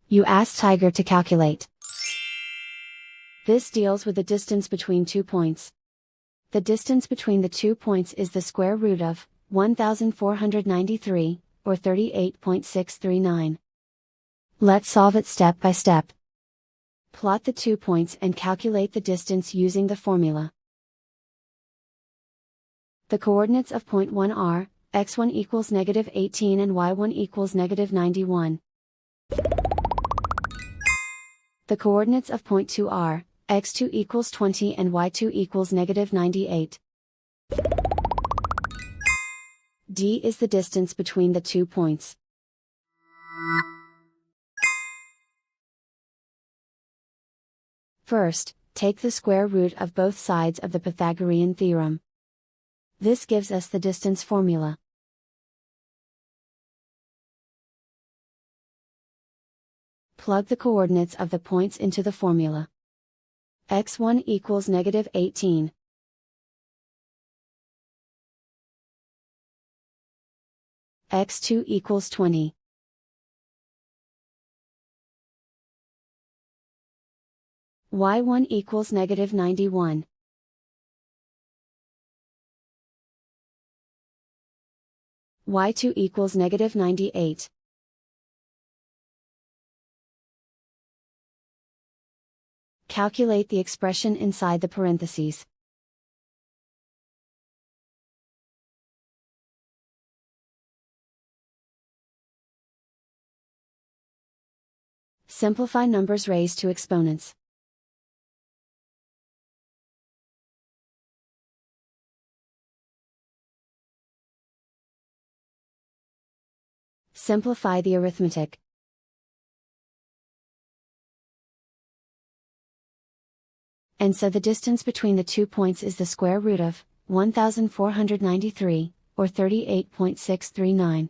You ask Tiger to calculate. This deals with the distance between 2 points. The distance between the 2 points is the square root of 1493, or 38.639. Let's solve it step by step. Plot the 2 points and calculate the distance using the formula. The coordinates of point 1 are, x1 equals -18 and y1 equals -91. The coordinates of point 2 are, x2 equals 20 and y2 equals -98. D is the distance between the 2 points. First, take the square root of both sides of the Pythagorean theorem. This gives us the distance formula. Plug the coordinates of the points into the formula. x1 equals -18. x2 equals 20. y1 equals -91. y2 equals -98. Calculate the expression inside the parentheses. Simplify numbers raised to exponents. Simplify the arithmetic. And so the distance between the 2 points is the square root of 1493, or 38.639.